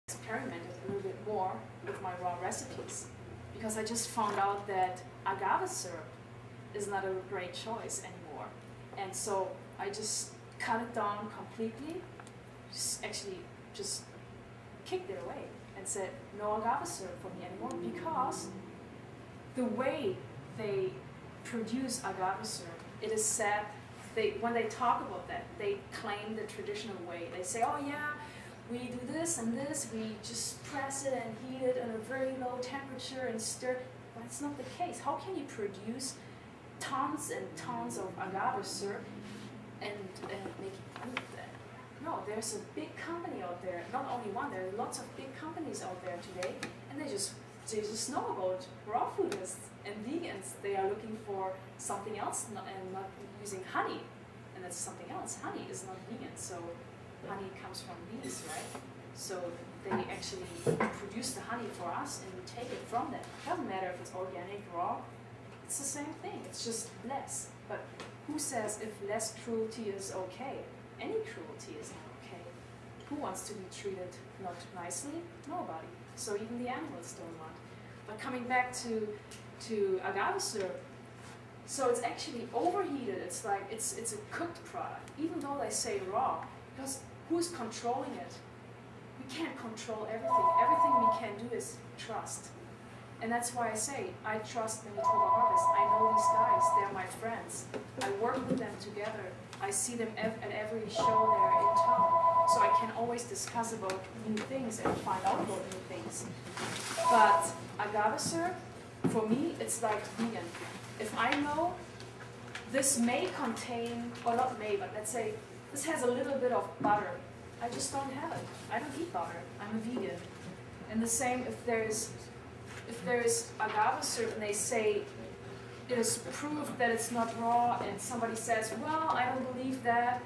experimented a little bit more with my raw recipes because I just found out that agave syrup is not a great choice anymore. And so I just cut it down completely, just kicked it away and said no agave syrup for me anymore, because the way they produce agave syrup, it is said, when they talk about that, they claim the traditional way. They say, oh yeah, we do this and this, we just press it and heat it at a very low temperature and stir. But it's not the case. How can you produce tons and tons of agave syrup and make it good then? No, there's a big company out there, not only one, there are lots of big companies out there today, and they just know about raw foodists and vegans. They are looking for something else and not using honey, and that's something else. Honey is not vegan, so honey comes from bees, right? So they actually produce the honey for us and we take it from them. It doesn't matter if it's organic, raw, it's the same thing, it's just less. But who says if less cruelty is okay? Any cruelty is not okay. Who wants to be treated not nicely? Nobody. So even the animals don't want. But coming back to agave syrup, so it's actually overheated. It's like it's a cooked product, even though they say raw, because who's controlling it? We can't control everything. Everything we can do is trust. And that's why I say, I trust Manitoba Harvest. I know these guys, they're my friends. I work with them together. I see them at every show there in town. So I can always discuss about new things and find out about new things. But agave syrup, for me, it's like vegan. If I know this may contain, or not may, but let's say this has a little bit of butter, I just don't have it. I don't eat butter. I'm a vegan. And the same if there is agave syrup and they say it is proof that it's not raw, and somebody says, well, I don't believe that,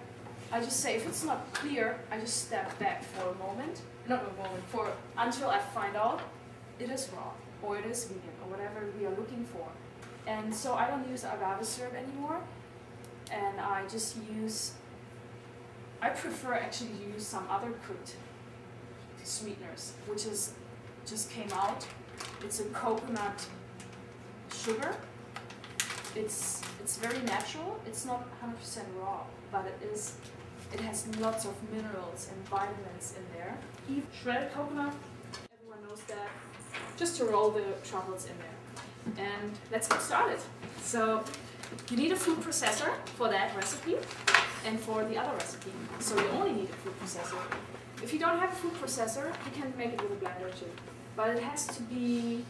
I just say, if it's not clear, I just step back for a moment, until I find out it is raw, or it is vegan, or whatever we are looking for. And so I don't use agave syrup anymore, and I prefer actually to use some other cooked sweeteners, which just came out. It's a coconut sugar. It's very natural. It's not 100% raw, but it has lots of minerals and vitamins in there. Even shredded coconut, everyone knows that. Just to roll the truffles in there. And let's get started. So you need a food processor for that recipe and for the other recipe. So you only need a food processor. If you don't have a food processor, you can make it with a blender too. But it has to be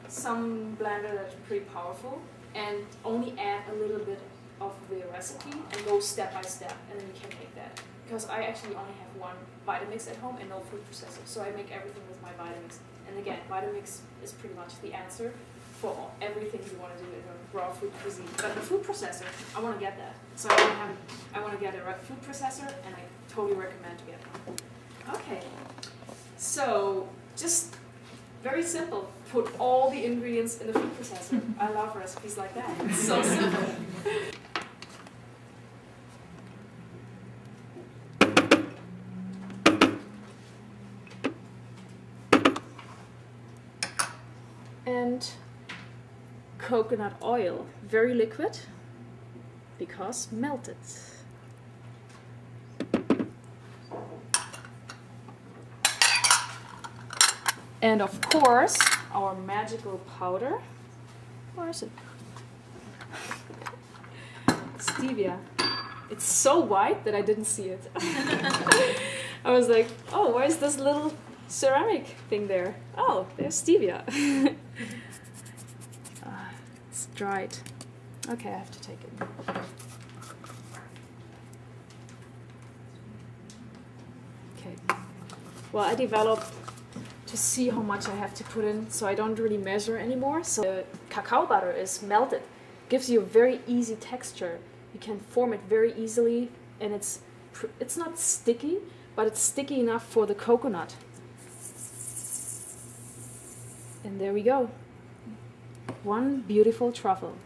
some blender that's pretty powerful, and only add a little bit of the recipe and go step by step, and then you can make that. Because I actually only have one Vitamix at home and no food processor, so I make everything with my Vitamix. And again, Vitamix is pretty much the answer for everything you want to do in a raw food cuisine. But the food processor, I want to get that. So I want to get a food processor, and I totally recommend to get one. Okay, so just very simple. Put all the ingredients in the food processor. I love recipes like that. It's so simple. And coconut oil, very liquid, because melted. And of course, our magical powder. Where is it? Stevia. It's so white that I didn't see it. I was like, oh, where's this little ceramic thing there? Oh, there's stevia. It's dried. Okay, I have to take it. Okay. Well, I developed to see how much I have to put in, so I don't really measure anymore. So the cacao butter is melted. Gives you a very easy texture. You can form it very easily, and it's not sticky, but it's sticky enough for the coconut. And there we go. One beautiful truffle.